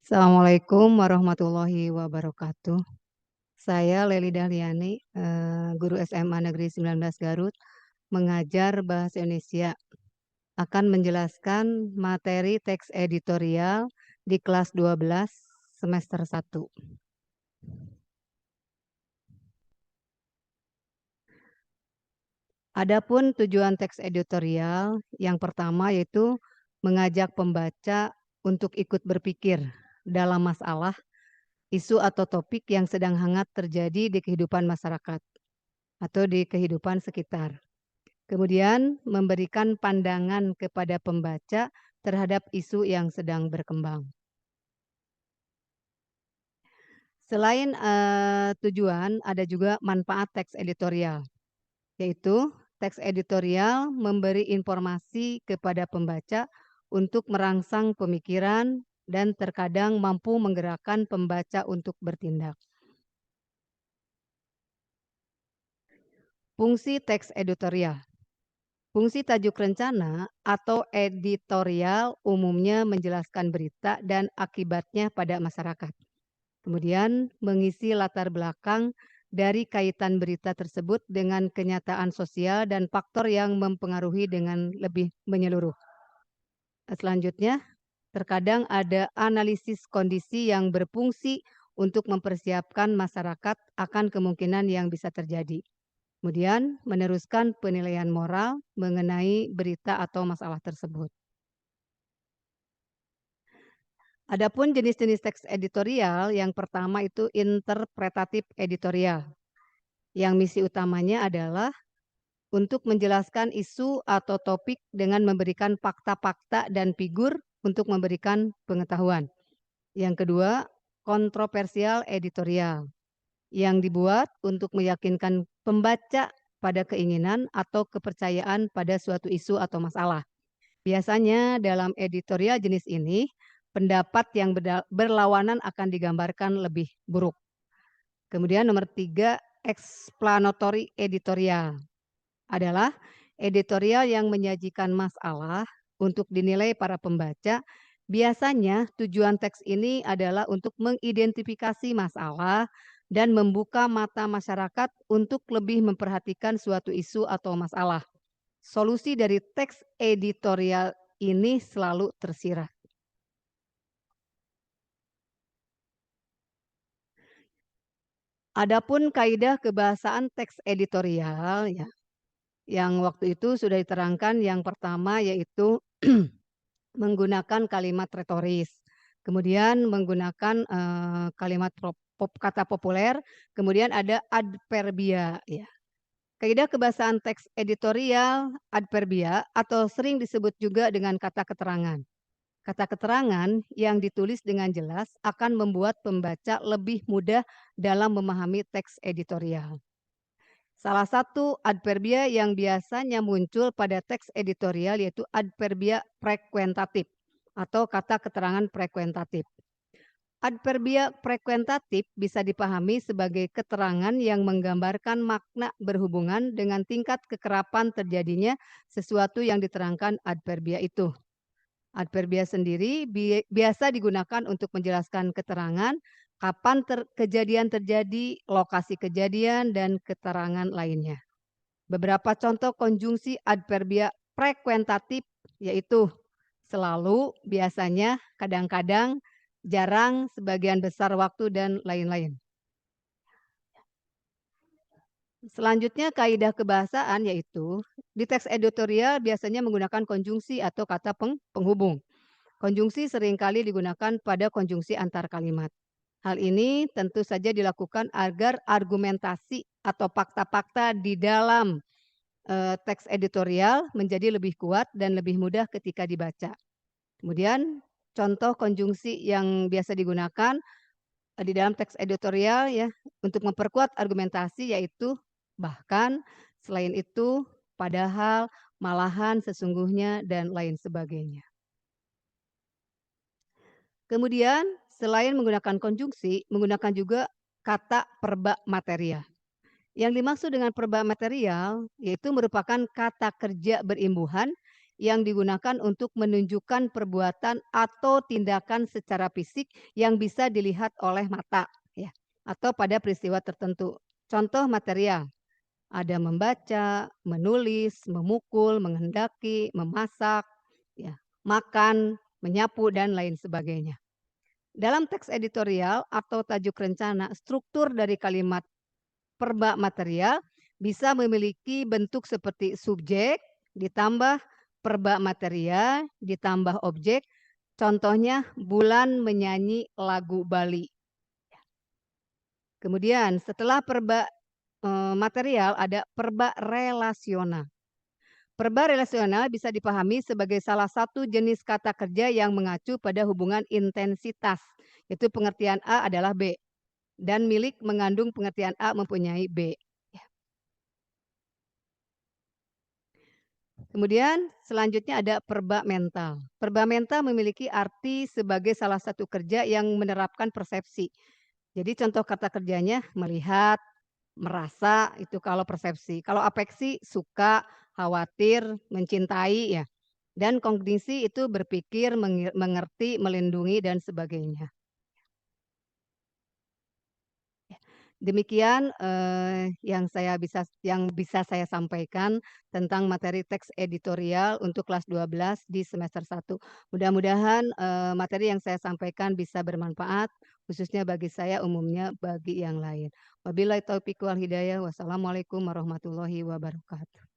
Assalamualaikum warahmatullahi wabarakatuh. Saya Lely Dahliani, guru SMA Negeri 19 Garut, mengajar bahasa Indonesia. Akan menjelaskan materi teks editorial di kelas 12 semester 1. Adapun tujuan teks editorial yang pertama yaitu mengajak pembaca untuk ikut berpikir dalam masalah, isu atau topik yang sedang hangat terjadi di kehidupan masyarakat atau di kehidupan sekitar. Kemudian memberikan pandangan kepada pembaca terhadap isu yang sedang berkembang. Selain tujuan, ada juga manfaat teks editorial, yaitu teks editorial memberi informasi kepada pembaca untuk merangsang pemikiran dan terkadang mampu menggerakkan pembaca untuk bertindak. Fungsi teks editorial. Fungsi tajuk rencana atau editorial umumnya menjelaskan berita dan akibatnya pada masyarakat. Kemudian mengisi latar belakang dari kaitan berita tersebut dengan kenyataan sosial dan faktor yang mempengaruhi dengan lebih menyeluruh. Selanjutnya, terkadang ada analisis kondisi yang berfungsi untuk mempersiapkan masyarakat akan kemungkinan yang bisa terjadi. Kemudian meneruskan penilaian moral mengenai berita atau masalah tersebut. Adapun jenis-jenis teks editorial, yang pertama itu interpretatif editorial. Yang misi utamanya adalah untuk menjelaskan isu atau topik dengan memberikan fakta-fakta dan figur untuk memberikan pengetahuan. Yang kedua, kontroversial editorial, yang dibuat untuk meyakinkan pembaca pada keinginan atau kepercayaan pada suatu isu atau masalah. Biasanya dalam editorial jenis ini, pendapat yang berlawanan akan digambarkan lebih buruk. Kemudian nomor 3, explanatory editorial adalah editorial yang menyajikan masalah untuk dinilai para pembaca. Biasanya tujuan teks ini adalah untuk mengidentifikasi masalah dan membuka mata masyarakat untuk lebih memperhatikan suatu isu atau masalah. Solusi dari teks editorial ini selalu tersirat. Adapun kaidah kebahasaan teks editorial ya, yang waktu itu sudah diterangkan, yang pertama yaitu menggunakan kalimat retoris, kemudian menggunakan kalimat kata populer, kemudian ada adverbia ya. Kaidah kebahasaan teks editorial adverbia atau sering disebut juga dengan kata keterangan. Kata keterangan yang ditulis dengan jelas akan membuat pembaca lebih mudah dalam memahami teks editorial. Salah satu adverbia yang biasanya muncul pada teks editorial yaitu adverbia frekuentatif atau kata keterangan frekuentatif. Adverbia frekuentatif bisa dipahami sebagai keterangan yang menggambarkan makna berhubungan dengan tingkat kekerapan terjadinya sesuatu yang diterangkan adverbia itu. Adverbia sendiri biasa digunakan untuk menjelaskan keterangan, kapan kejadian terjadi, lokasi kejadian, dan keterangan lainnya. Beberapa contoh konjungsi adverbia frekuentatif yaitu selalu, biasanya, kadang-kadang, jarang, sebagian besar waktu, dan lain-lain. Selanjutnya kaidah kebahasaan yaitu di teks editorial biasanya menggunakan konjungsi atau kata penghubung. Konjungsi seringkali digunakan pada konjungsi antar kalimat. Hal ini tentu saja dilakukan agar argumentasi atau fakta-fakta di dalam teks editorial menjadi lebih kuat dan lebih mudah ketika dibaca. Kemudian contoh konjungsi yang biasa digunakan di dalam teks editorial ya untuk memperkuat argumentasi yaitu bahkan, selain itu, padahal, malahan, sesungguhnya, dan lain sebagainya. Kemudian selain menggunakan konjungsi, menggunakan juga kata perba material. Yang dimaksud dengan perba material yaitu merupakan kata kerja berimbuhan yang digunakan untuk menunjukkan perbuatan atau tindakan secara fisik yang bisa dilihat oleh mata, ya, atau pada peristiwa tertentu. Contoh material, ada membaca, menulis, memukul, menghendaki, memasak, ya, makan, menyapu, dan lain sebagainya. Dalam teks editorial atau tajuk rencana, struktur dari kalimat perba material bisa memiliki bentuk seperti subjek ditambah perba material ditambah objek. Contohnya bulan menyanyi lagu Bali. Kemudian setelah perba material ada perba relasional. Perba relasional bisa dipahami sebagai salah satu jenis kata kerja yang mengacu pada hubungan intensitas. Itu pengertian A adalah B dan milik mengandung pengertian A mempunyai B. Kemudian selanjutnya ada perba mental. Perba mental memiliki arti sebagai salah satu kerja yang menerapkan persepsi. Jadi contoh kata kerjanya melihat, merasa itu kalau persepsi. Kalau afeksi suka, khawatir, mencintai ya. Dan kognisi itu berpikir, mengerti, melindungi dan sebagainya. Demikian, yang bisa saya sampaikan tentang materi teks editorial untuk kelas 12 di semester 1. Mudah-mudahan, materi yang saya sampaikan bisa bermanfaat, khususnya bagi saya, umumnya bagi yang lain. Wabillahi taufiq wal hidayah. Wassalamualaikum warahmatullahi wabarakatuh.